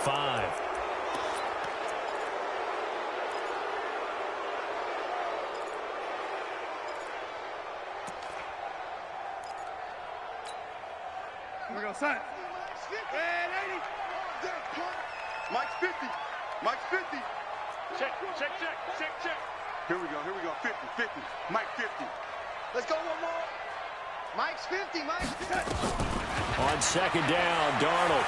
5. We're going to sign. Mike's 50. Mike's 50. Check. Here we go. 50. Mike 50. Let's go one more. Mike's 50. Mike's 50. On second down, Darnold.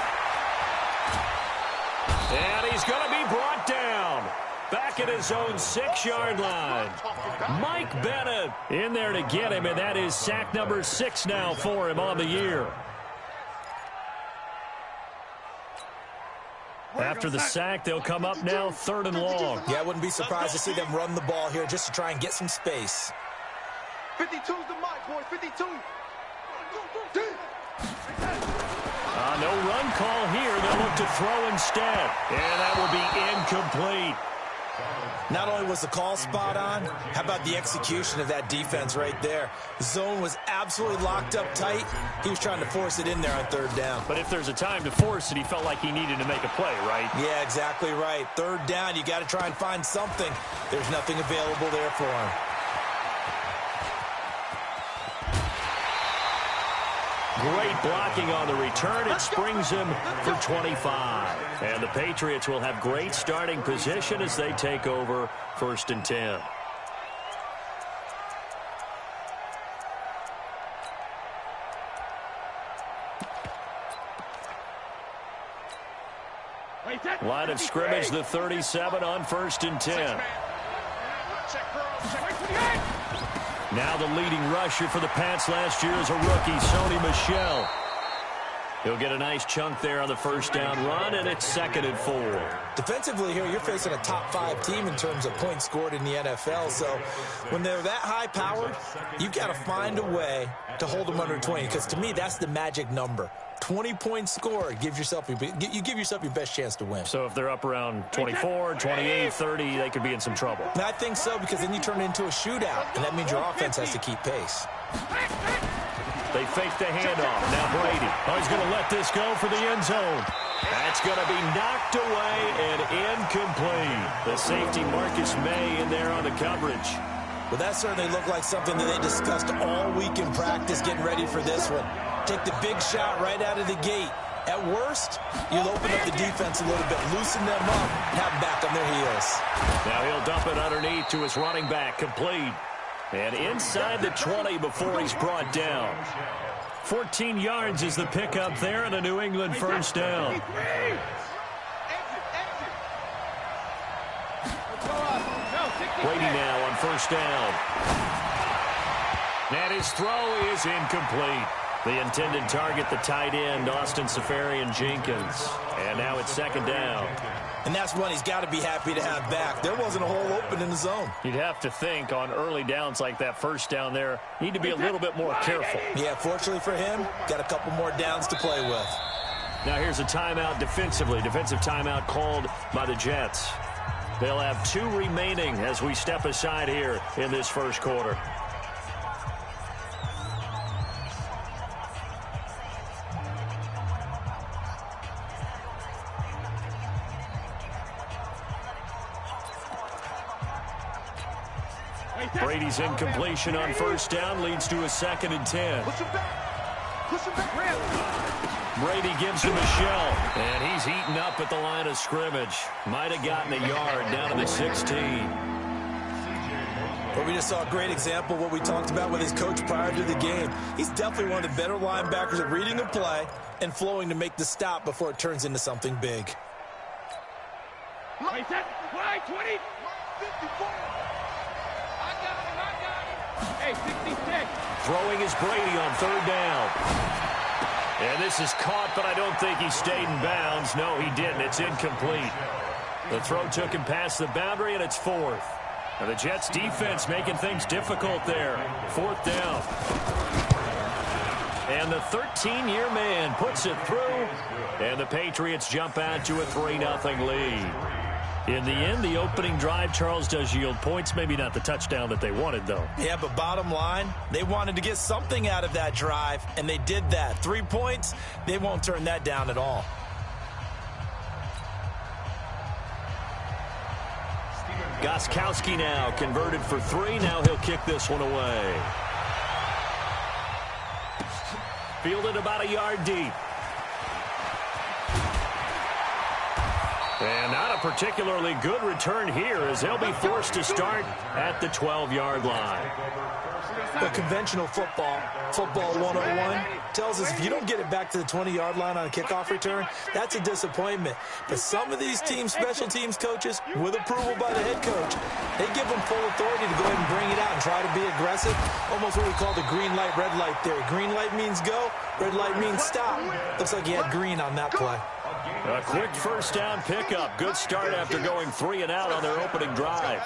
And he's going to be brought down. Back at his own 6-yard line. Mike Bennett in there to get him, and that is sack number 6 now for him on the year. After the sack, they'll come up now 3rd and long. Yeah, I wouldn't be surprised to see them run the ball here just to try and get some space. 52's the Mike, boys. 52. No run call here. They'll look to throw instead. And that will be incomplete. Not only was the call spot on, how about the execution of that defense right there? The zone was absolutely locked up tight. He was trying to force it in there on 3rd down. But if there's a time to force it, he felt like he needed to make a play, right? Yeah, exactly right. 3rd down, you got to try and find something. There's nothing available there for him. Great blocking on the return. It springs him for 25. And the Patriots will have great starting position as they take over 1st and 10. Line of scrimmage, the 37 on 1st and 10. Now the leading rusher for the Pats last year is a rookie, Sony Michel. He'll get a nice chunk there on the 1st down run, and it's 2nd and 4. Defensively here, you're facing a top 5 team in terms of points scored in the NFL. So when they're that high powered, you've got to find a way to hold them under 20, because to me, that's the magic number. 20 points scored, you give yourself your best chance to win. So if they're up around 24, 28, 30, they could be in some trouble. And I think so, because then you turn it into a shootout, and that means your offense has to keep pace. They fake the handoff. Now Brady. Oh, he's going to let this go for the end zone. That's going to be knocked away and incomplete. The safety Marcus May in there on the coverage. Well, that certainly looked like something that they discussed all week in practice getting ready for this one. Take the big shot right out of the gate. At worst, you'll open up the defense a little bit, loosen them up, and have them back on their heels. Now he'll dump it underneath to his running back, complete. And inside the 20 before he's brought down. 14 yards is the pickup there, and a New England 1st down. Brady now on 1st down. And his throw is incomplete. The intended target, the tight end, Austin Seferian-Jenkins. And now it's 2nd down. And that's one he's got to be happy to have back. There wasn't a hole open in the zone. You'd have to think on early downs like that 1st down there, need to be a little bit more careful. Yeah, fortunately for him, got a couple more downs to play with. Now here's a timeout defensively. Defensive timeout called by the Jets. They'll have 2 remaining as we step aside here in this 1st quarter. Brady's incompletion on 1st down leads to a 2nd and 10. Push him back. Brady gives to Michel, and he's heating up at the line of scrimmage. Might have gotten a yard down to the 16. But we just saw a great example of what we talked about with his coach prior to the game. He's definitely one of the better linebackers at reading a play and flowing to make the stop before it turns into something big. Right, 20. 54. Hey, 66. Throwing is Brady on 3rd down. And this is caught, but I don't think he stayed in bounds. No, he didn't. It's incomplete. The throw took him past the boundary, and it's 4th. And the Jets defense making things difficult there. 4th down. And the 13-year man puts it through. And the Patriots jump out to a 3-0 lead. In the end, the opening drive, Charles, does yield points. Maybe not the touchdown that they wanted, though. Yeah, but bottom line, they wanted to get something out of that drive, and they did that. 3 points, they won't turn that down at all. Gostkowski now converted for 3. Now he'll kick this one away. Fielded about a yard deep. And not a particularly good return here as they'll be forced to start at the 12-yard line. The conventional football 101, tells us if you don't get it back to the 20-yard line on a kickoff return, that's a disappointment. But some of these teams, special teams coaches, with approval by the head coach, they give them full authority to go ahead and bring it out and try to be aggressive, almost what we call the green light, red light theory. Green light means go, red light means stop. Looks like he had green on that play. A quick first down pickup. Good start after going 3 and out on their opening drive.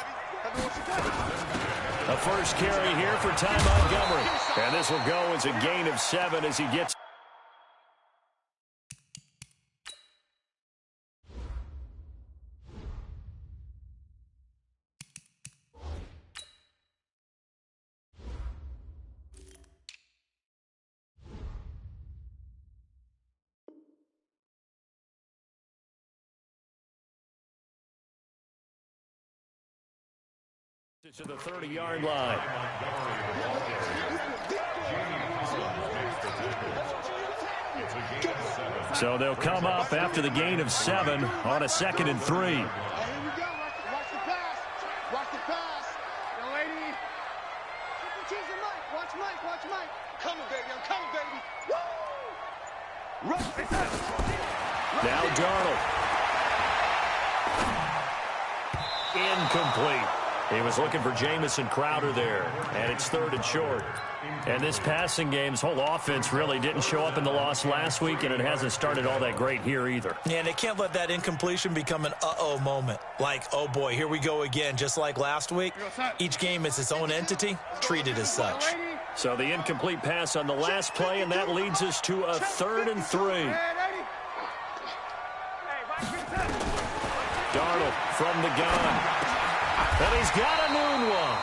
A first carry here for Ty Montgomery. And this will go as a gain of 7 as he gets. To the 30-yard line. So they'll come up after the gain of 7 on a 2nd and 3. Here we go. Watch the pass. Watch the pass. Young lady. Watch Mike. Watch Mike. Coming, baby. I'm coming, baby. Woo! Run. Now Darnold. Incomplete. He was looking for Jamison Crowder there, and it's 3rd and short. And this passing game's whole offense really didn't show up in the loss last week, and it hasn't started all that great here either. Yeah, and they can't let that incompletion become an uh-oh moment. Like, oh boy, here we go again, just like last week. Each game is its own entity, treated as such. So the incomplete pass on the last play, and that leads us to a 3rd and 3. Darnold from the gun. And he's got a noon one.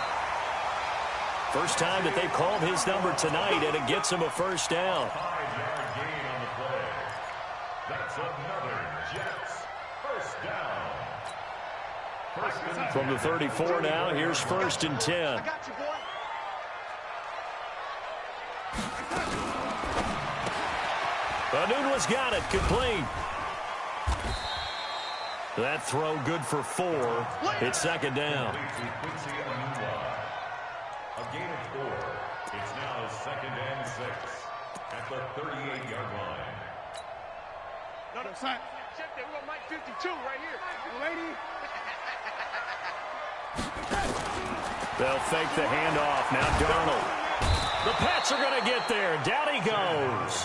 First time that they've called his number tonight, and it gets him a first down. That's another Jets first down. From the 34 now, here's 1st and 10. I got you, boy. Anunwa's got it, complete. That throw good for 4. It's 2nd down. A gain of 4. It's now 2nd and 6 at the 38-yard line. No, son. Check that. We got Mike 52 right here. Young lady. They'll fake the handoff. Now Darnold. The Pats are going to get there. Down he goes.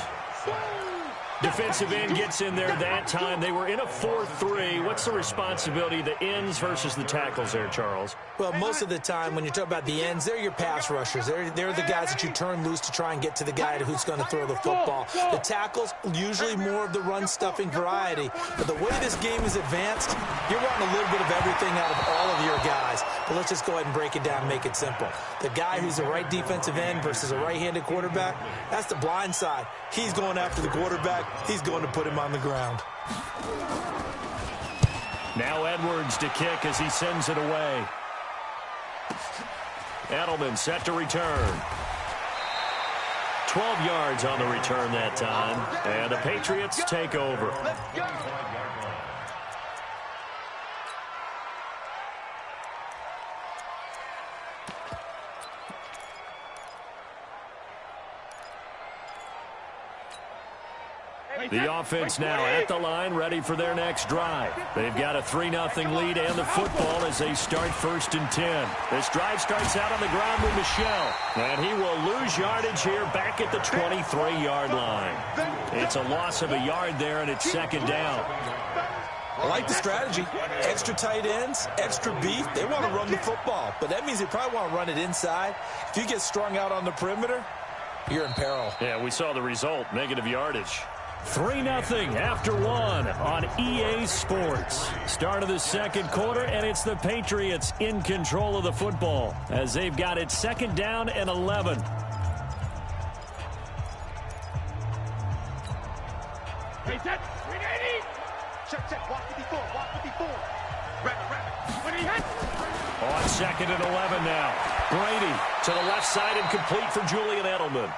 Defensive end gets in there that time. They were in a 4-3. What's the responsibility of the ends versus the tackles there, Charles? Well, most of the time when you talk about the ends, they're your pass rushers. They're the guys that you turn loose to try and get to the guy who's going to throw the football. The tackles, usually more of the run-stuffing variety. But the way this game is advanced, you're wanting a little bit of everything out of all of your guys. But let's just go ahead and break it down and make it simple. The guy who's a right defensive end versus a right-handed quarterback, that's the blind side. He's going after the quarterback. He's going to put him on the ground. Now Edwards to kick as he sends it away. Edelman set to return. 12 yards on the return that time. And the Patriots take over. The offense now at the line, ready for their next drive. They've got a 3-0 lead and the football as they start 1st and 10. This drive starts out on the ground with Michel, and he will lose yardage here back at the 23-yard line. It's a loss of a yard there, and it's 2nd down. I like the strategy. Extra tight ends, extra beef. They want to run the football, but that means they probably want to run it inside. If you get strung out on the perimeter, you're in peril. Yeah, we saw the result, negative yardage. 3-0 after 1 on EA Sports. Start of the 2nd quarter, and it's the Patriots in control of the football as they've got it 2nd down and 11. Hey, set. 380. Check. Walk 54. When he hits. On 2nd and 11 now. Brady to the left side and complete for Julian Edelman.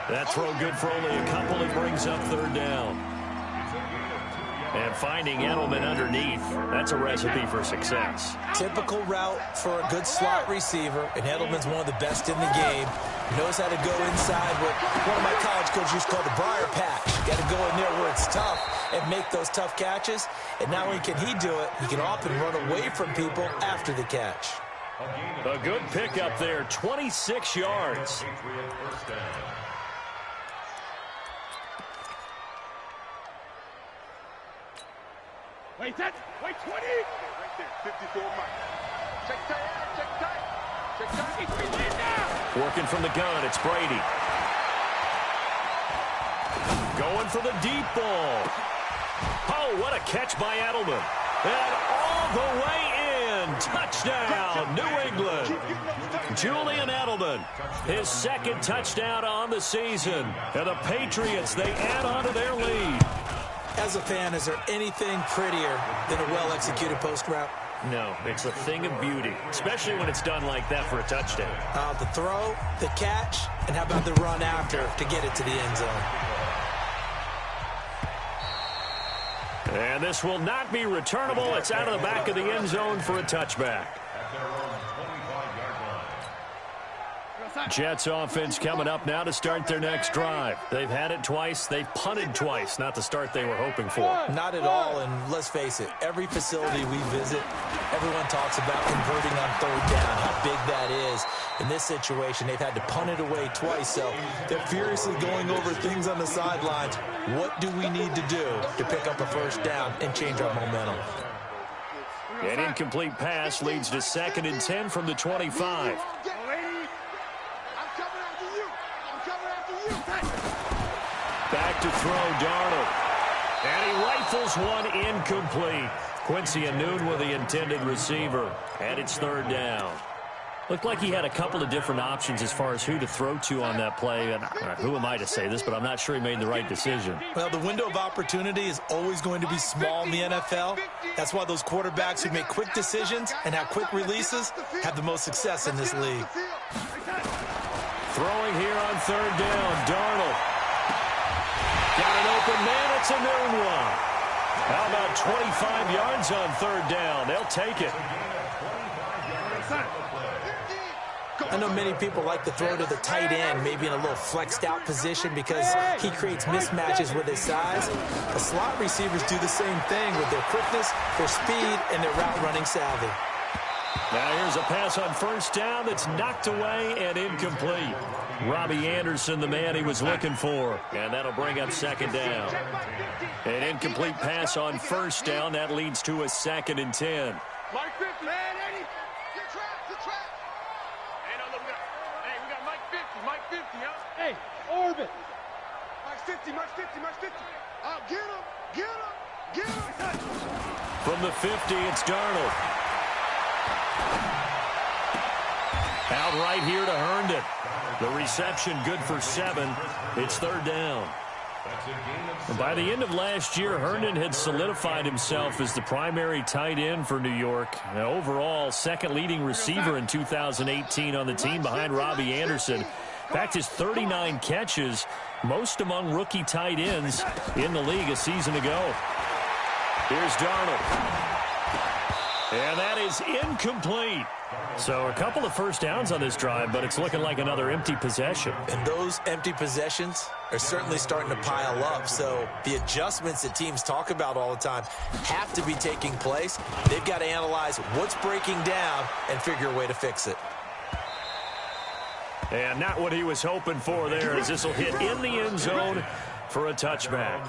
That throw good for only a couple. It brings up 3rd down. And finding Edelman underneath, that's a recipe for success. Typical route for a good slot receiver, and Edelman's one of the best in the game. Knows how to go inside what one of my college coaches used to call the briar patch. Got to go in there where it's tough and make those tough catches. And not only can he do it, he can often run away from people after the catch. A good pickup there, 26 yards. Wait, that. Wait, 20. Right there, 54 Mike. Check tight out, check tight. Check tight. He's down. Working from the gun, it's Brady. Going for the deep ball. Oh, what a catch by Edelman. And all the way in. Touchdown, New England. Julian Edelman, his 2nd touchdown on the season. And the Patriots, they add on to their lead. As a fan, is there anything prettier than a well-executed post route? No, it's a thing of beauty, especially when it's done like that for a touchdown. The throw, the catch, and how about the run after to get it to the end zone? And this will not be returnable. It's out of the back of the end zone for a touchback. Jets offense coming up now to start their next drive. They've had it twice. They've punted twice. Not the start they were hoping for. Not at all, and let's face it, every facility we visit, everyone talks about converting on 3rd down, how big that is. In this situation, they've had to punt it away twice, so they're furiously going over things on the sidelines. What do we need to do to pick up a 1st down and change our momentum? An incomplete pass leads to 2nd and 10 from the 25. Back to throw, Darnold. And he rifles one incomplete. Quincy Anoon with the intended receiver. And it's 3rd down. Looked like he had a couple of different options as far as who to throw to on that play. And who am I to say this, but I'm not sure he made the right decision. Well, the window of opportunity is always going to be small in the NFL. That's why those quarterbacks who make quick decisions and have quick releases have the most success in this league. Throwing here on 3rd down, Darnold. Got an open man, it's a noon one. How about 25 yards on 3rd down? They'll take it. I know many people like to throw to the tight end, maybe in a little flexed out position because he creates mismatches with his size. The slot receivers do the same thing with their quickness, their speed, and their route running savvy. Now here's a pass on 1st down that's knocked away and incomplete. Robbie Anderson, the man he was looking for. And that'll bring up 2nd down. An incomplete pass on 1st down. That leads to a 2nd and 10. Mike 50, man, Eddie. Get trapped, get trapped. Hey, no, look, we got Mike 50, Mike 50, huh? Hey, orbit. Mike 50, Mike 50, Mike 50. Get him, get him, get him. From the 50, it's Darnold. Out right here to Herndon. The reception good for 7. It's 3rd down. And by the end of last year, Herndon had solidified himself as the primary tight end for New York. And overall, 2nd leading receiver in 2018 on the team behind Robbie Anderson. In fact, his 39 catches, most among rookie tight ends in the league a season ago. Here's Darnold. And that is incomplete. So a couple of 1st downs on this drive, but it's looking like another empty possession. And those empty possessions are certainly starting to pile up. So the adjustments that teams talk about all the time have to be taking place. They've got to analyze what's breaking down and figure a way to fix it. And not what he was hoping for there, as this will hit in the end zone for a touchback.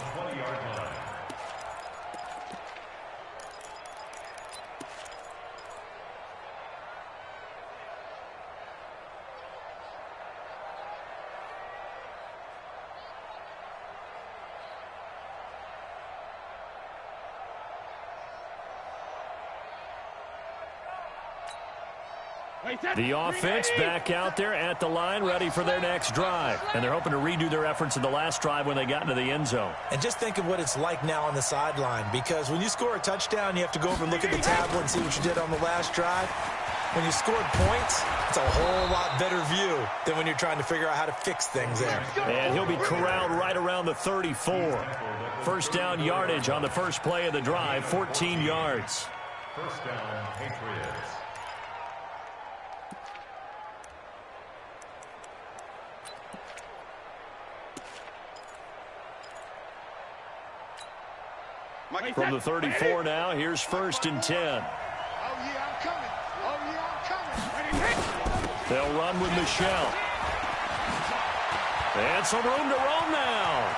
The offense back out there at the line, ready for their next drive. And they're hoping to redo their efforts in the last drive when they got into the end zone. And just think of what it's like now on the sideline, because when you score a touchdown, you have to go over and look at the tablet and see what you did on the last drive. When you scored points, it's a whole lot better view than when you're trying to figure out how to fix things there. And he'll be corralled right around the 34. First down yardage on the first play of the drive, 14 yards. First down, Patriots. From the 34 now, here's 1st and 10. Oh, yeah, I'm coming. Oh, yeah, I'm coming. They'll run with Michelle. And some room to roam now.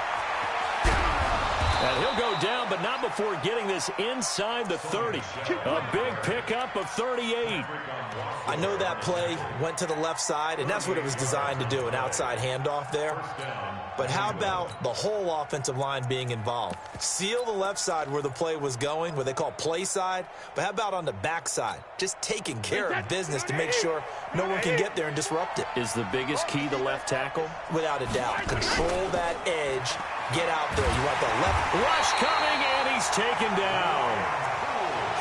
And he'll go down, but not before getting this inside the 30. A big pickup of 38. I know that play went to the left side, and that's what it was designed to do, an outside handoff there. But how about the whole offensive line being involved? Seal the left side where the play was going, where they call play side, but how about on the back side? Just taking care of business to make sure no one can get there and disrupt it. Is the biggest key the left tackle? Without a doubt. Control that edge. Get out there. You want the left. Rush coming, and he's taken down.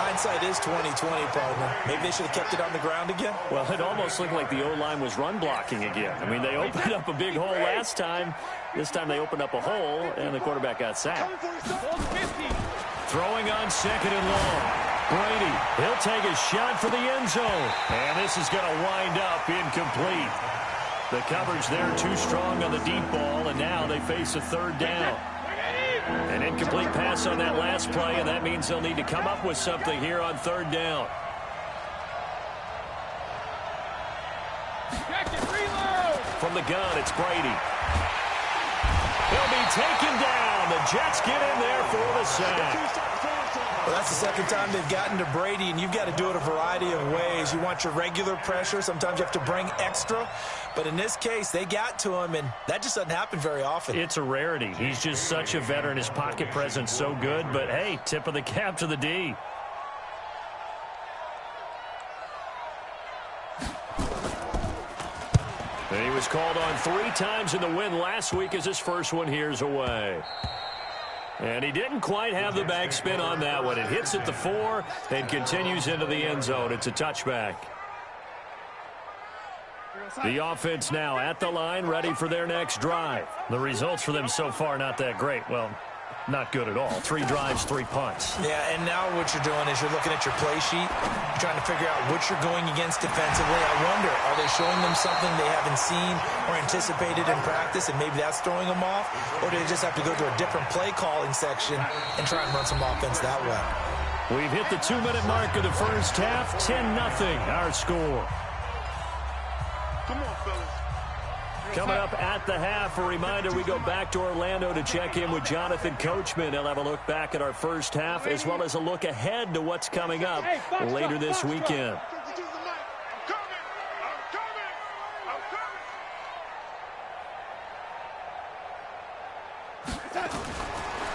Hindsight is 20/20, partner. Maybe they should have kept it on the ground again. Well, it almost looked like the O-line was run blocking again. I mean, they opened up a big hole last time. This time they opened up a hole, and the quarterback got sacked. Throwing on 2nd and long. Brady, he'll take a shot for the end zone. And this is going to wind up incomplete. The coverage there too strong on the deep ball, and now they face a 3rd down. An incomplete pass on that last play, and that means they'll need to come up with something here on 3rd down. From the gun, it's Brady. He'll be taken down. The Jets get in there for the sack. Well, that's the second time they've gotten to Brady, and you've got to do it a variety of ways. You want your regular pressure. Sometimes you have to bring extra. But in this case, they got to him, and that just doesn't happen very often. It's a rarity. He's just such a veteran. His pocket presence so good. But, hey, tip of the cap to the D. And he was called on 3 times in the win last week as his first one here's away. And he didn't quite have the backspin on that one. It hits at the 4 and continues into the end zone. It's a touchback. The offense now at the line, ready for their next drive. The results for them so far not that great. Well, not good at all. 3 drives, 3 punts. Yeah, and now what you're doing is you're looking at your play sheet, trying to figure out what you're going against defensively. I wonder, are they showing them something they haven't seen or anticipated in practice, and maybe that's throwing them off? Or do they just have to go to a different play calling section and try and run some offense that way? We've hit the 2-minute mark of the first half. 10-0 our score. Come on, fellas. Coming up at the half, a reminder, we go back to Orlando to check in with Jonathan Coachman. He'll have a look back at our first half as well as a look ahead to what's coming up later this weekend.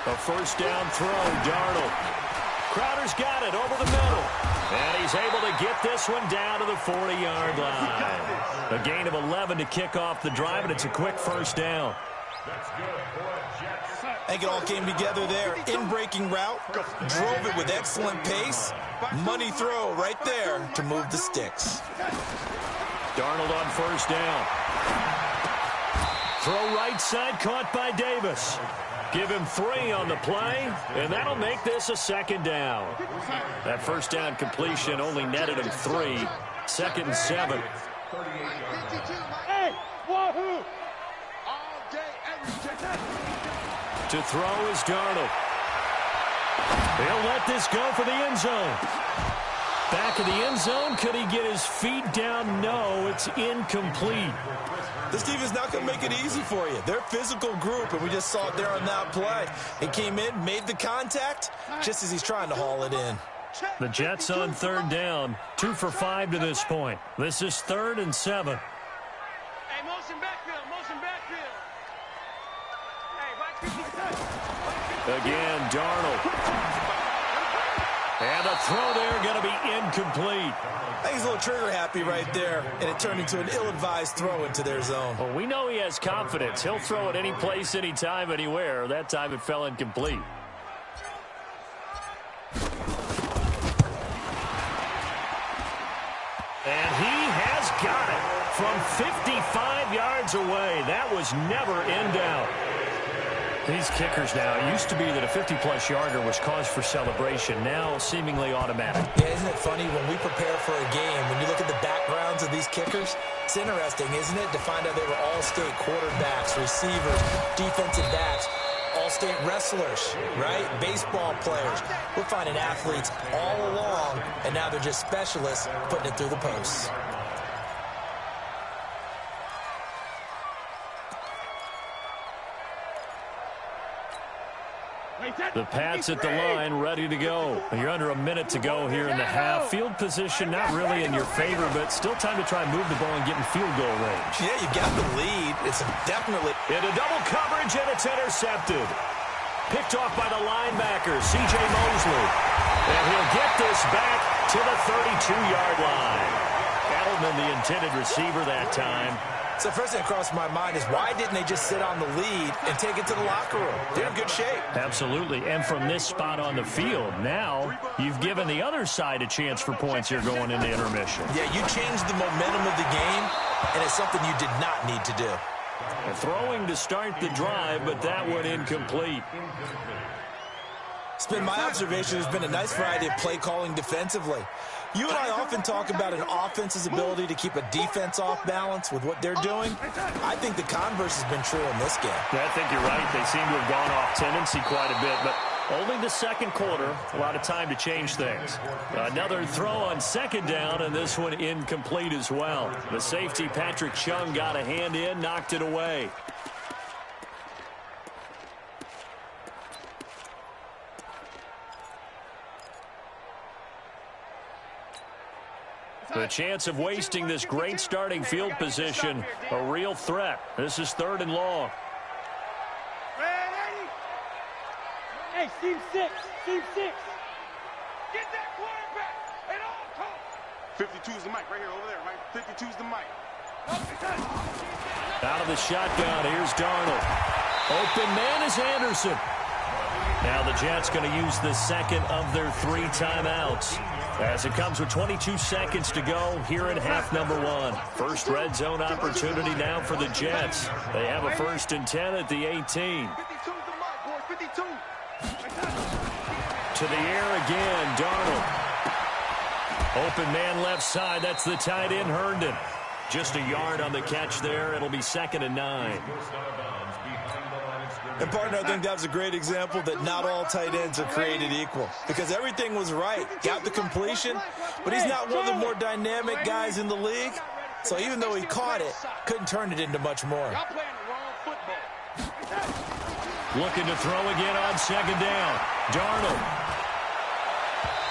A first down throw, Darnold. Crowder's got it over the middle. And he's able to get this one down to the 40-yard line. A gain of 11 to kick off the drive, and it's a quick first down. I think it all came together there. In-breaking route, drove it with excellent pace. Money throw right there to move the sticks. Darnold on first down. Throw right side, caught by Davis. Give him 3 on the play, and that'll make this a 2nd down. That first down completion only netted him 3. 2nd and 7. Hey, wahoo! All day, every day. To throw is Darnold. He'll let this go for the end zone. Back of the end zone. Could he get his feet down? No, it's incomplete. This team is not going to make it easy for you. They're a physical group, and we just saw it there on that play. He came in, made the contact, just as he's trying to haul it in. The Jets on 3rd down. 2 for 5 to this point. This is 3rd and 7. Hey, motion backfield, motion backfield. Hey, watch 50%. Again, Darnold. And the throw there going to be incomplete. I think he's a little trigger happy right there, and it turned into an ill-advised throw into their zone. Well, we know he has confidence. He'll throw it any place, anytime, anywhere. That time it fell incomplete. And he has got it from 55 yards away. That was never in doubt. These kickers now, it used to be that a 50-plus yarder was cause for celebration. Now seemingly automatic. Yeah, isn't it funny when we prepare for a game, when you look at the backgrounds of these kickers, it's interesting, isn't it, to find out they were all-state quarterbacks, receivers, defensive backs, all-state wrestlers, right? Baseball players. We're finding athletes all along, and now they're just specialists putting it through the posts. The Pats at the line, ready to go. You're under a minute to go here in the half. Field position not really in your favor, but still time to try and move the ball and get in field goal range. Yeah, you got the lead. It's definitely... Into double coverage, and it's intercepted. Picked off by the linebacker, C.J. Mosley. And he'll get this back to the 32-yard line. Edelman, the intended receiver that time. So first thing that crossed my mind is why didn't they just sit on the lead and take it to the locker room? They're in good shape. Absolutely. And from this spot on the field, now you've given the other side a chance for points here going into intermission. Yeah, you changed the momentum of the game, and it's something you did not need to do. And throwing to start the drive, but that one incomplete. It's been my observation there's been a nice variety of play calling defensively. You and I often talk about an offense's ability to keep a defense off balance with what they're doing. I think the converse has been true in this game. Yeah, I think you're right. They seem to have gone off tendency quite a bit, but only the second quarter, a lot of time to change things. Another throw on second down, and this one incomplete as well. The safety, Patrick Chung, got a hand in, knocked it away. The chance of wasting this great starting field position, a real threat. This is third and long. Hey, team 6. Team 6. Get that quarterback at all costs. 52 is the mic right here over there, right? 52 is the mic. Out of the shotgun, here's Darnold. Open man is Anderson. Now the Jets going to use the second of their 3 timeouts, as it comes with 22 seconds to go here in half number 1. First red zone opportunity now for the Jets. They have a 1st and 10 at the 18. 52 is the mic, boys. 52. To the air again, Darnold. Open man left side. That's the tight end, Herndon. Just a yard on the catch there. It'll be 2nd and 9. And, partner, I think that was a great example that not all tight ends are created equal, because everything was right. Got the completion, but he's not one of the more dynamic guys in the league. So even though he caught it, couldn't turn it into much more. Looking to throw again on second down. Darnold.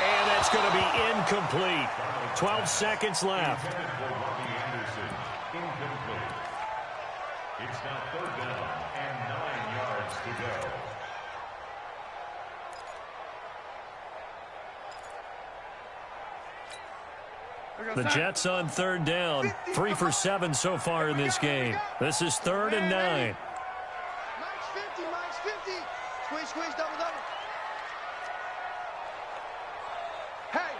And that's going to be incomplete. 12 seconds left. It's now 3rd down and 9 yards to go. The Jets on 3rd down. 3 for 7 so far in this game. This is 3rd and 9. Mike's 50, Mike's 50. Squish, double. Hey.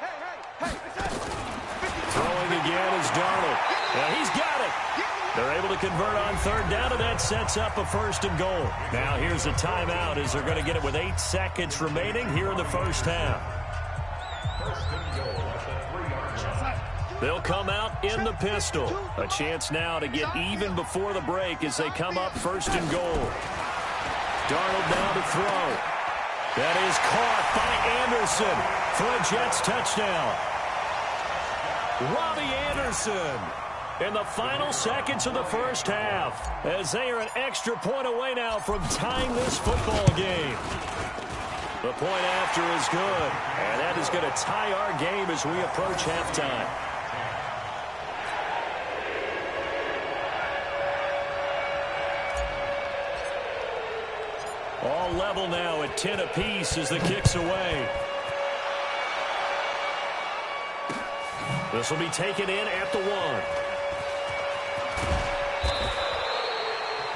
Throwing again is Darnold. Now he's got it. They're able to convert on 3rd down, and that sets up a 1st and goal. Now here's a timeout as they're going to get it with 8 seconds remaining here in the first half. They'll come out in the pistol. A chance now to get even before the break as they come up 1st and goal. Darnold now to throw. That is caught by Anderson for a Jets touchdown. Robbie Anderson in the final seconds of the first half, as they are an extra point away now from tying this football game. The point after is good, and that is going to tie our game as we approach halftime. All level now at 10 apiece as the kick's away. This will be taken in at the 1.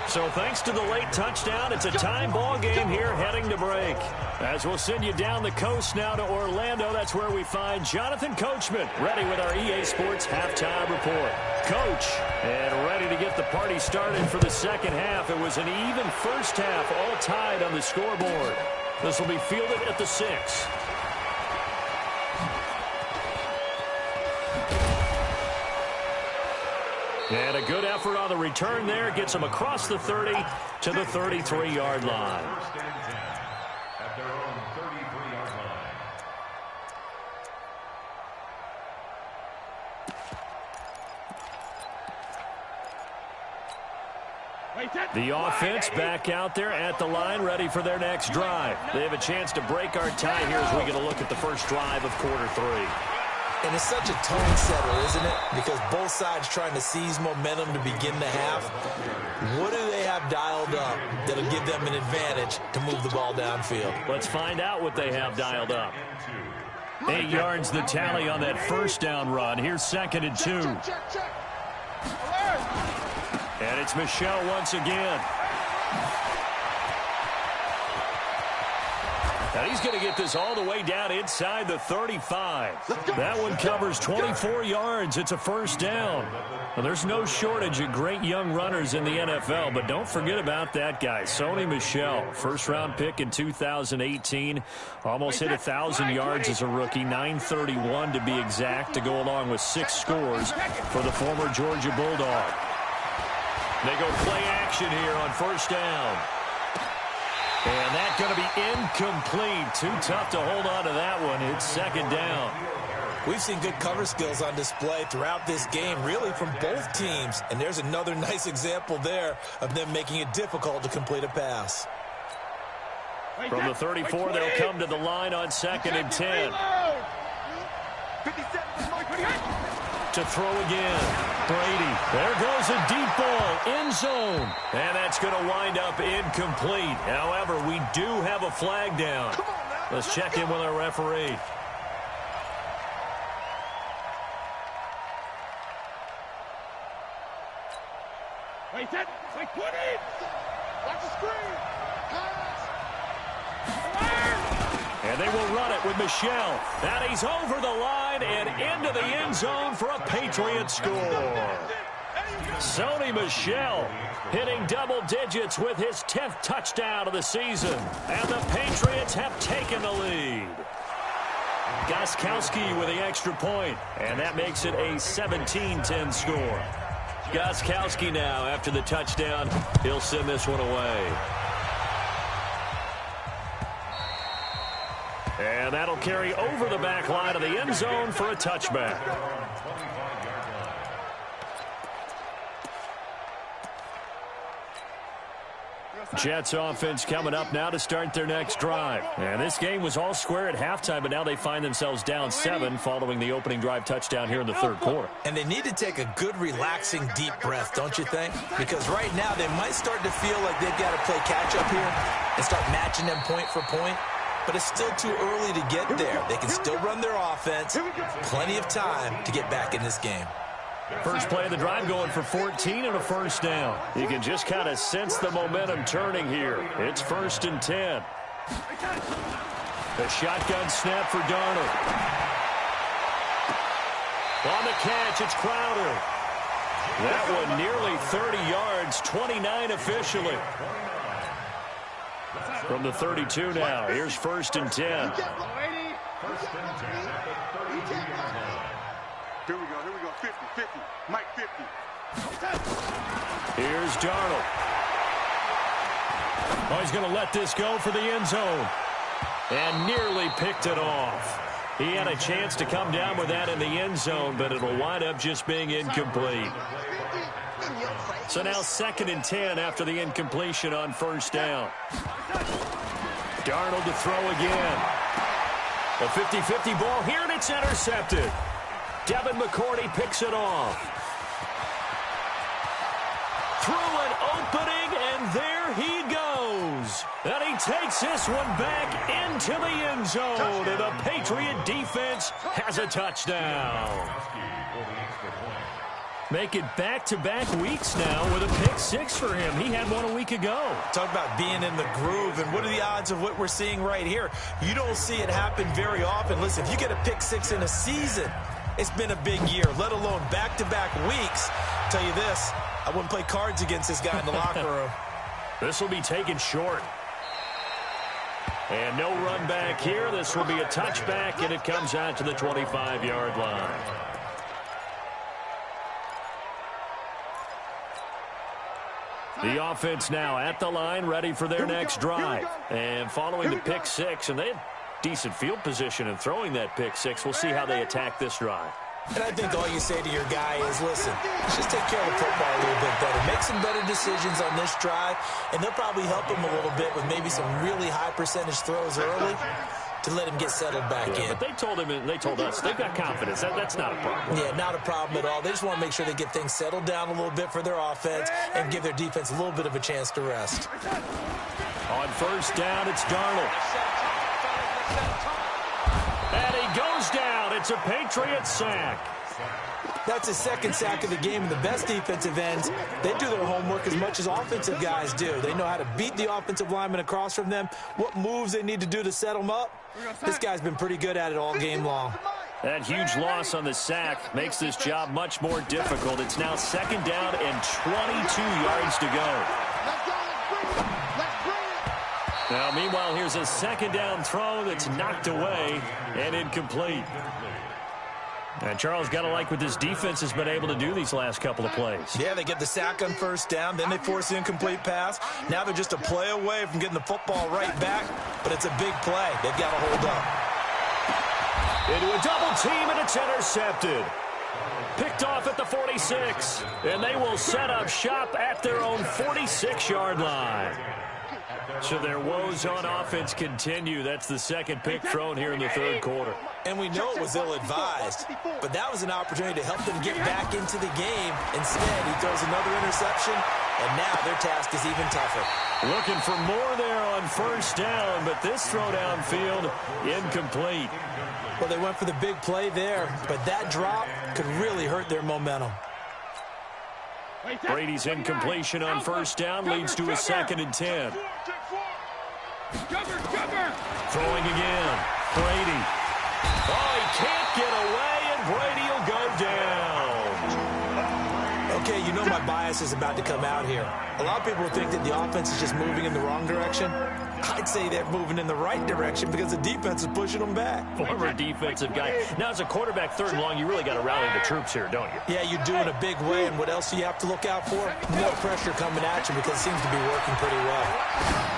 So thanks to the late touchdown, it's a time ball game here heading to break. As we'll send you down the coast now to Orlando, that's where we find Jonathan Coachman, ready with our EA Sports halftime report. Coach, and ready to get the party started for the second half. It was an even first half, all tied on the scoreboard. This will be fielded at the 6. And a good effort on the return there. Gets them across the 30 to the 33-yard line. First and 10 at their own 33-yard line. The offense back out there at the line, ready for their next drive. They have a chance to break our tie here as we get a look at the first drive of quarter 3. And it's such a tone setter, isn't it? Because both sides trying to seize momentum to begin the half. What do they have dialed up that'll give them an advantage to move the ball downfield? Let's find out what they have dialed up. 8 yards the tally on that first down run. Here's 2nd and 2. And it's Michel once again. And he's going to get this all the way down inside the 35. That one covers 24 yards. It's a first down. Well, there's no shortage of great young runners in the NFL, but don't forget about that guy, Sony Michel. First-round pick in 2018. Almost hit 1,000 yards as a rookie, 931 to be exact, to go along with 6 scores for the former Georgia Bulldog. They go play action here on first down. And that's going to be incomplete. Too tough to hold on to that one. It's 2nd down. We've seen good cover skills on display throughout this game, really from both teams. And there's another nice example there of them making it difficult to complete a pass. From the 34, they'll come to the line on 2nd and 10. To throw again. Brady. There goes a deep ball. End zone. And that's going to wind up incomplete. However, we do have a flag down. Let's check in with our referee. Wait, that. Wait, put it. Watch the screen. And they will run it with Michel. And he's over the line and into the end zone for a Patriot score. Sony Michel hitting double digits with his 10th touchdown of the season. And the Patriots have taken the lead. Gostkowski with the extra point. And that makes it a 17-10 score. Gostkowski now, after the touchdown, he'll send this one away. And that'll carry over the back line of the end zone for a touchback. Jets offense coming up now to start their next drive. And this game was all square at halftime, but now they find themselves down 7 following the opening drive touchdown here in the 3rd quarter. And they need to take a good, relaxing, deep breath, don't you think? Because right now they might start to feel like they've got to play catch-up here and start matching them point for point. But it's still too early to get there. They can still run their offense. Plenty of time to get back in this game. First play of the drive going for 14 and a first down. You can just kind of sense the momentum turning here. It's 1st and 10. The shotgun snap for Darnold. On the catch, it's Crowder. That one nearly 30 yards, 29 officially. From the 32 now, here's 1st and 10. First and 10 at the 32-yard line. Here we go, 50, 50, Mike 50. Here's Darnold. Oh, he's going to let this go for the end zone. And nearly picked it off. He had a chance to come down with that in the end zone, but it'll wind up just being incomplete. So now 2nd and 10 after the incompletion on first down. Darnold to throw again. A 50-50 ball here, and it's intercepted. Devin McCourty picks it off. Through an opening, and there he goes. goes. And he takes this one back into the end zone. And the Patriot defense has a touchdown. Make it back-to-back weeks now with a pick-6 for him. He had one a week ago. Talk about being in the groove, and what are the odds of what we're seeing right here? You don't see it happen very often. Listen, if you get a pick-6 in a season, it's been a big year, let alone back-to-back weeks. I'll tell you this, I wouldn't play cards against this guy in the locker room. This will be taken short. And no run back here. This will be a touchback, and it comes out to the 25-yard line. The offense now at the line, ready for their next drive. And following the pick-6, and they had decent field position in throwing that pick-6. We'll see how they attack this drive. And I think all you say to your guy is, listen, let's just take care of the football a little bit better. Make some better decisions on this drive, and they'll probably help him a little bit with maybe some really high-percentage throws early to let him get settled back in. But they told him, and they told us, they've got confidence. That's not a problem. Yeah, not a problem at all. They just want to make sure they get things settled down a little bit for their offense and give their defense a little bit of a chance to rest. On first down, it's Darnold. And he goes down. It's a Patriot sack. That's his second sack of the game, and the best defensive ends, they do their homework as much as offensive guys do. They know how to beat the offensive lineman across from them, what moves they need to do to set them up. This guy's been pretty good at it all game long. That huge loss on the sack makes this job much more difficult. It's now second down and 22 yards to go. Now, meanwhile, here's a second down throw that's knocked away and incomplete. And Charles, got to like what this defense has been able to do these last couple of plays. Yeah, they get the sack on first down, then they force the incomplete pass. Now they're just a play away from getting the football right back, but it's a big play. They've got to hold up. Into a double team, and it's intercepted. Picked off at the 46, and they will set up shop at their own 46-yard line. So their woes on offense continue. That's the second pick thrown here in the third quarter. And we know it was ill-advised, but that was an opportunity to help them get back into the game. Instead, he throws another interception, and now their task is even tougher. Looking for more there on first down, but this throw downfield incomplete. Well, they went for the big play there, but that drop could really hurt their momentum. Brady's incompletion on first down leads to a 2nd and 10. Throwing again. Brady. Oh, he can't get away, and Brady will go down. Okay, you know my bias is about to come out here. A lot of people think that the offense is just moving in the wrong direction. I'd say they're moving in the right direction because the defense is pushing them back. Former defensive guy. Now, as a quarterback, third and long, you really got to rally the troops here, don't you? Yeah, you do in a big way, and what else do you have to look out for? More pressure coming at you because it seems to be working pretty well.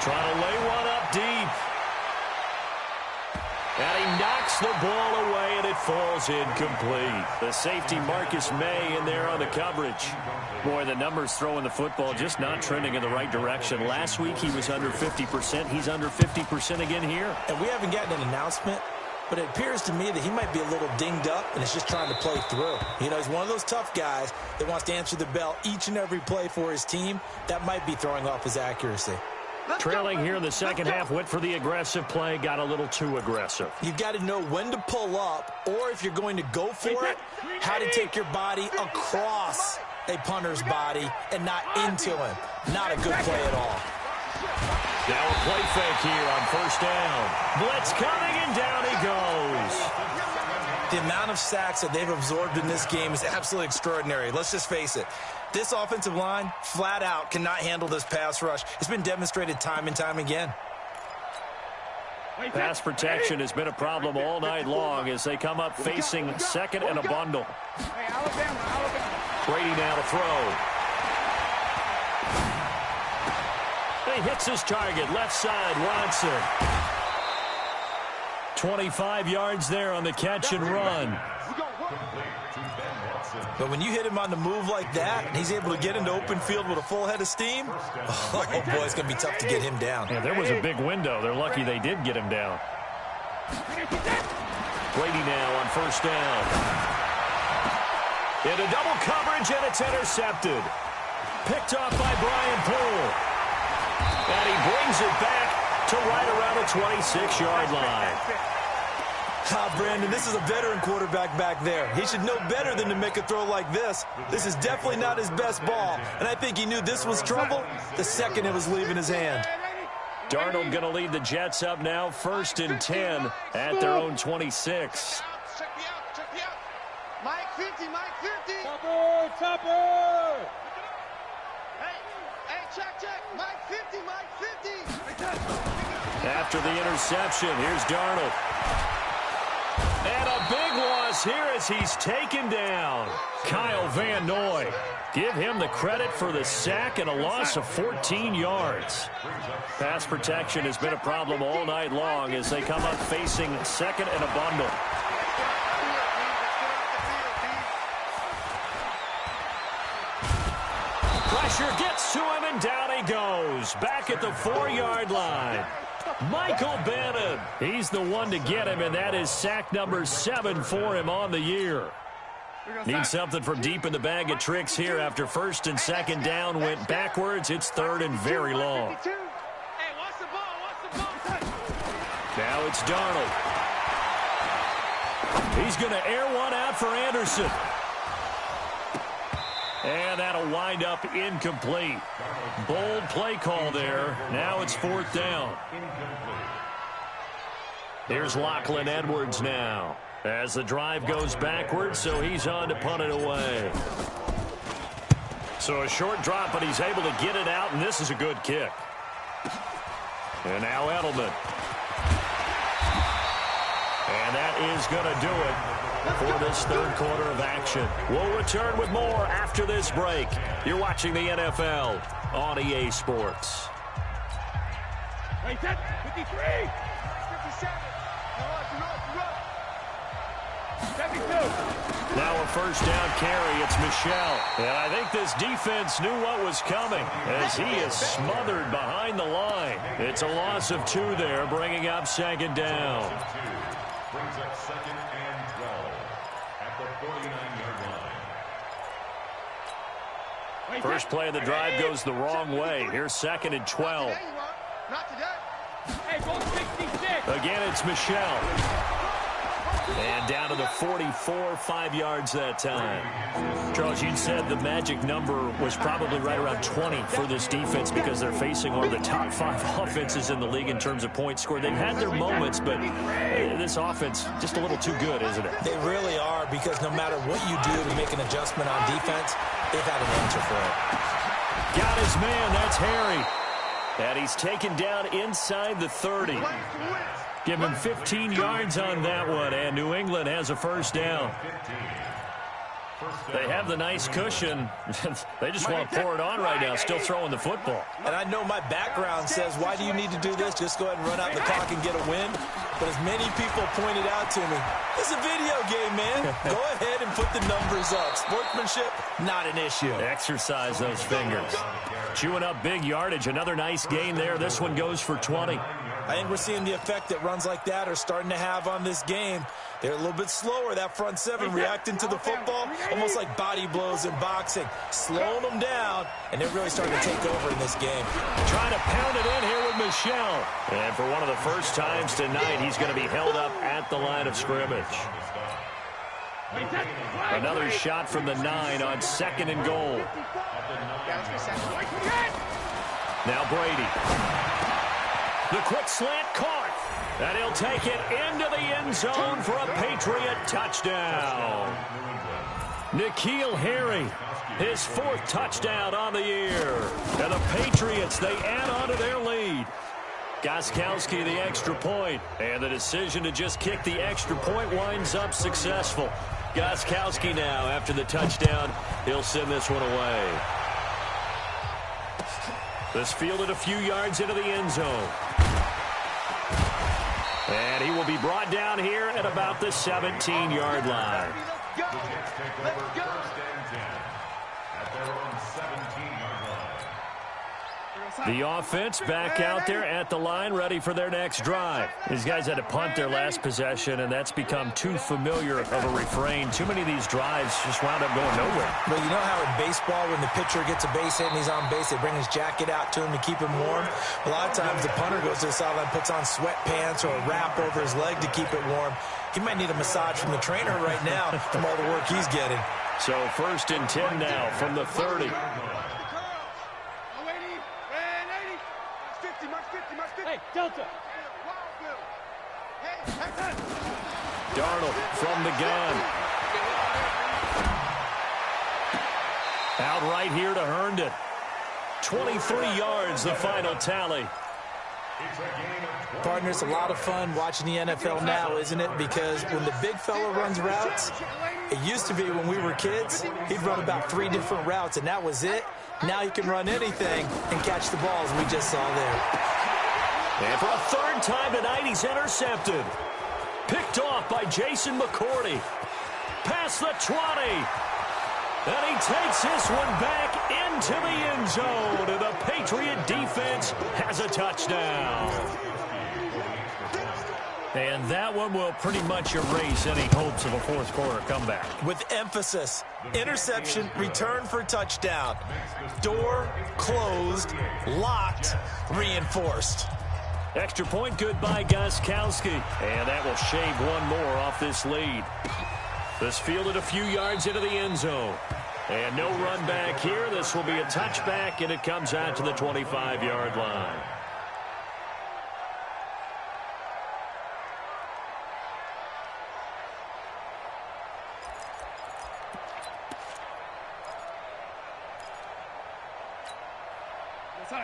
Trying to lay one up deep. And he knocks the ball away, and it falls incomplete. The safety, Marcus May, in there on the coverage. Boy, the numbers throwing the football just not trending in the right direction. Last week, he was under 50%. He's under 50% again here. And we haven't gotten an announcement, but it appears to me that he might be a little dinged up and is just trying to play through. You know, he's one of those tough guys that wants to answer the bell each and every play for his team. That might be throwing off his accuracy. Trailing here in the second half, went for the aggressive play, got a little too aggressive. You've got to know when to pull up, or if you're going to go for it, how to take your body across a punter's body and not into him. Not a good play at all. Now a play fake here on first down. Blitz coming, and down he goes. The amount of sacks that they've absorbed in this game is absolutely extraordinary. Let's just face it. This offensive line, flat out, cannot handle this pass rush. It's been demonstrated time and time again. Pass protection has been a problem all night long as they come up facing second and a bundle. Brady now to throw. He hits his target, left side, Watson. 25 yards there on the catch and run. But when you hit him on the move like that, and he's able to get into open field with a full head of steam, oh boy, it's going to be tough to get him down. Yeah, there was a big window. They're lucky they did get him down. Brady now on first down. Into double coverage, and it's intercepted. Picked off by Brian Poole. And he brings it back to right around the 26-yard line. Brandon, this is a veteran quarterback back there. He should know better than to make a throw like this. This is definitely not his best ball, and I think he knew this was trouble the second it was leaving his hand. Darnold going to lead the Jets up now, 1st and 10 at their own 26. Check me out. Mike 50, Mike 50. Topper. Hey, check. Mike 50, Mike 50. After the interception, here's Darnold. And a big loss here as he's taken down. Kyle Van Noy. Give him the credit for the sack and a loss of 14 yards. Pass protection has been a problem all night long as they come up facing second and a bundle. Pressure gets to him and down he goes. Back at the 4-yard line. Michael Bannon, he's the one to get him, and that is sack number 7 for him on the year. Need something from deep in the bag of tricks here after 1st and 2nd down went backwards. It's 3rd and very long. Now it's Darnold. He's going to air one out for Anderson. And that'll wind up incomplete. Bold play call there. Now it's 4th down. Here's Lachlan Edwards now as the drive goes backwards, so he's on to punt it away. So a short drop, but he's able to get it out, and this is a good kick. And now Edelman. And that is going to do it for this 3rd quarter of action. We'll return with more after this break. You're watching the NFL on EA Sports. 53. 57. Now a 1st down carry. It's Michel. And I think this defense knew what was coming as he is smothered behind the line. It's a loss of 2 there, bringing up 2nd down. Brings up 2nd and 12 at the 49-yard line. First play of the drive goes the wrong way. Here's 2nd and 12. Not today. Hey, go 66. Again, it's Michel. And down to the 44, 5 yards that time. Charles, you said the magic number was probably right around 20 for this defense because they're facing one of the top 5 offenses in the league in terms of points scored. They've had their moments, but this offense just a little too good, isn't it? They really are, because no matter what you do to make an adjustment on defense, they've had an answer for it. Got his man. That's Harry. And he's taken down inside the 30. Give him 15 yards on that one, and New England has a 1st down. They have the nice cushion. They just want to pour it on right now, still throwing the football. And I know my background says, why do you need to do this? Just go ahead and run out the clock and get a win. But as many people pointed out to me, it's a video game, man. Go ahead and put the numbers up. Sportsmanship, not an issue. Exercise those fingers. Chewing up big yardage. Another nice gain there. This one goes for 20. I think we're seeing the effect that runs like that are starting to have on this game. They're a little bit slower, that front 7, reacting to the football, almost like body blows in boxing, slowing them down, and they're really starting to take over in this game. Trying to pound it in here with Michel. And for one of the first times tonight, he's going to be held up at the line of scrimmage. Another shot from the 9 on 2nd and goal. Now Brady. The quick slant caught. And he'll take it into the end zone for a Patriot touchdown. N'Keal Harry, his 4th touchdown on the year. And the Patriots, they add on to their lead. Gostkowski the extra point. And the decision to just kick the extra point winds up successful. Gostkowski now, after the touchdown, he'll send this one away. This fielded a few yards into the end zone. And he will be brought down here at about the 17-yard line. The Jets take over 1st and 10 at their own 17-yard line. The offense back out there at the line, ready for their next drive. These guys had to punt their last possession, and that's become too familiar of a refrain. Too many of these drives just wound up going nowhere. But you know how in baseball, when the pitcher gets a base hit and he's on base, they bring his jacket out to him to keep him warm? A lot of times the punter goes to the sideline, puts on sweatpants or a wrap over his leg to keep it warm. He might need a massage from the trainer right now from all the work he's getting. So 1st and 10 now from the 30. Hey, Delta. Darnold from the gun. Out right here to Herndon. 23 yards, the final tally. Partner, it's a lot of fun watching the NFL now, isn't it? Because when the big fella runs routes, it used to be when we were kids, he'd run about 3 different routes, and that was it. Now he can run anything and catch the balls we just saw there. And for a 3rd time tonight, he's intercepted. Picked off by Jason McCourty. Past the 20. And he takes this one back into the end zone. And the Patriot defense has a touchdown. And that one will pretty much erase any hopes of a 4th quarter comeback. With emphasis, interception, return for touchdown. Door closed, locked, reinforced. Extra point good by Gostkowski. And that will shave one more off this lead. This fielded a few yards into the end zone. And no run back here. This will be a touchback, and it comes out to the 25-yard line.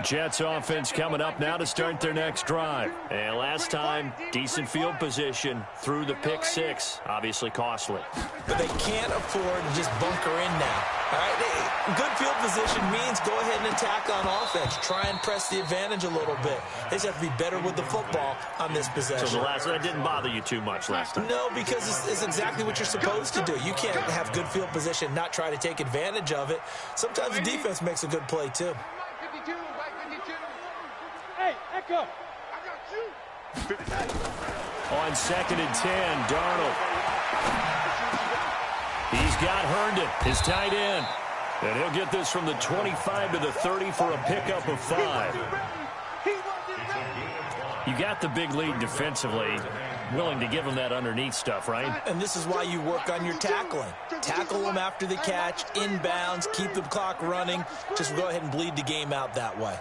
Jets offense coming up now to start their next drive. And last time, decent field position through the pick 6. Obviously costly. But they can't afford to just bunker in now. All right? Good field position means go ahead and attack on offense. Try and press the advantage a little bit. They just have to be better with the football on this possession. So that didn't bother you too much last time? No, because it's exactly what you're supposed to do. You can't have good field position and not try to take advantage of it. Sometimes the defense makes a good play, too. Hey, Echo. I got you. On 2nd and 10, Darnold. He's got Herndon, his tight end. And he'll get this from the 25 to the 30 for a pickup of 5. You got the big lead defensively. Willing to give him that underneath stuff, right? And this is why you work on your tackling. Tackle them after the catch, inbounds, keep the clock running. Just go ahead and bleed the game out that way.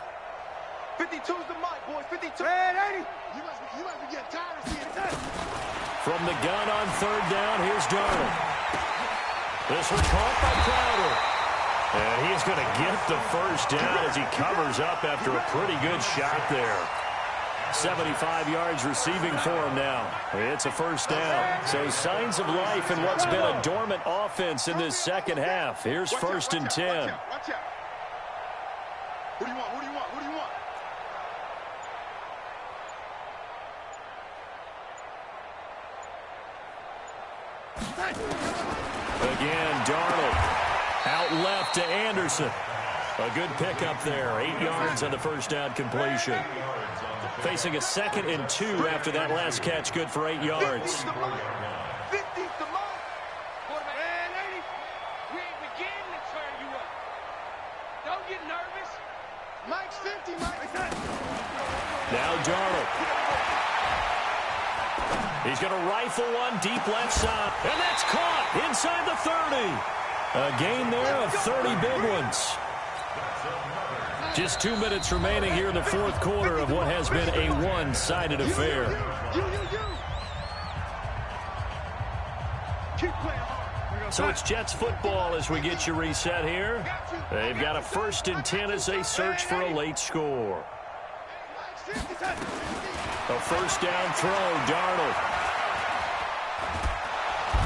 52's the mic, boys. 52. Red 80. You must be getting tired of seeing it. From the gun on 3rd down, here's Darnold. This one caught by Crowder. And he's going to get the 1st down as he covers up after a pretty good shot there. 75 yards receiving for him now. It's a 1st down. So signs of life in what's been a dormant offense in this 2nd half. Here's 1st and 10. Watch out. What do you want? What do you want? What do you want? Again, Darnold out left to Anderson. A good pickup there. 8 yards on the 1st down completion. Facing a 2nd and 2 after that last catch, good for 8 yards. 50's the mark. 50's the mark. Red 80. We ain't beginning to turn you up. Don't get nervous. Mike's 50, Mike. Now Darnold. He's going to rifle one deep left side. And that's caught inside the 30. A gain there of 30 big ones. Just 2 minutes remaining here in the 4th quarter of what has been a one-sided affair. So it's Jets football as we get you reset here. They've got a 1st and 10 as they search for a late score. A 1st down throw, Darnold.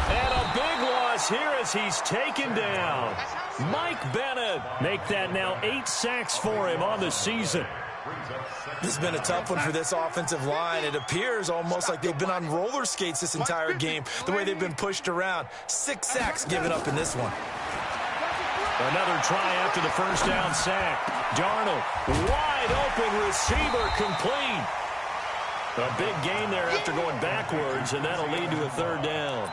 And a big loss here as he's taken down. Mike Bennett make that now 8 sacks for him on the season. This has been a tough one for this offensive line. It appears almost like they've been on roller skates this entire game, the way they've been pushed around. 6 sacks given up in this one. Another try after the first down sack. Darnold, wide open receiver, complete. A big gain there after going backwards, and that'll lead to a third down.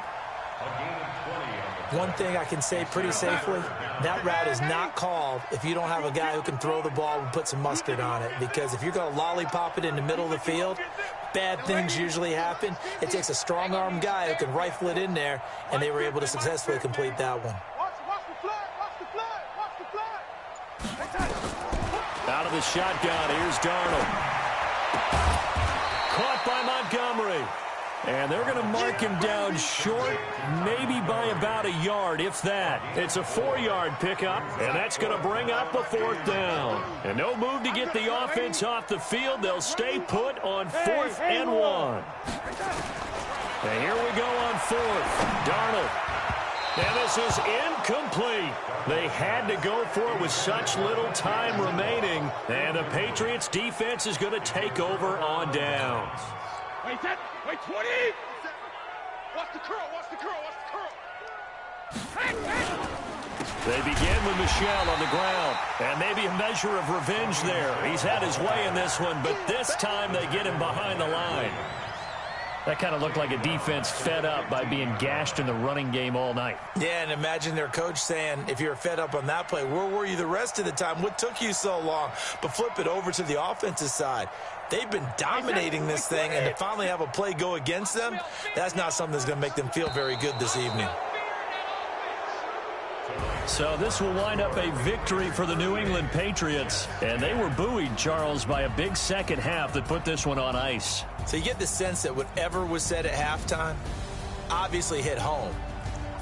One thing I can say pretty safely, that route is not called if you don't have a guy who can throw the ball and put some mustard on it. Because if you're going to lollipop it in the middle of the field, bad things usually happen. It takes a strong-arm guy who can rifle it in there, and they were able to successfully complete that one. Out of the shotgun, here's Darnold. Caught by Montgomery. And they're going to mark him down short, maybe by about a yard, if that. It's a 4-yard pickup, and that's going to bring up a fourth down. And no move to get the offense off the field. They'll stay put on 4th and 1. And here we go on 4th. Darnold. And this is incomplete. They had to go for it with such little time remaining. And the Patriots defense is going to take over on downs. Wait, 20! Watch the curl, watch the curl, watch the curl! They begin with Michel on the ground. And maybe a measure of revenge there. He's had his way in this one, but this time they get him behind the line. That kind of looked like a defense fed up by being gashed in the running game all night. Yeah, and imagine their coach saying, if you're fed up on that play, where were you the rest of the time? What took you so long? But flip it over to the offensive side. They've been dominating this thing, and to finally have a play go against them, that's not something that's going to make them feel very good this evening. So this will wind up a victory for the New England Patriots. And they were buoyed, Charles, by a big second half that put this one on ice. So you get the sense that whatever was said at halftime obviously hit home.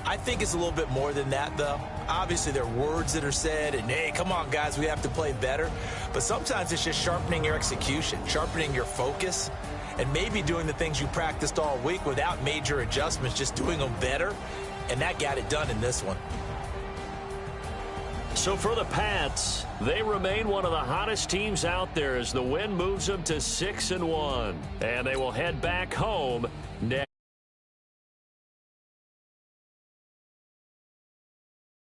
I think it's a little bit more than that, though. Obviously, there are words that are said, and, hey, come on, guys, we have to play better. But sometimes it's just sharpening your execution, sharpening your focus, and maybe doing the things you practiced all week without major adjustments, just doing them better. And that got it done in this one. So for the Pats, they remain one of the hottest teams out there as the win moves them to 6-1. And they will head back home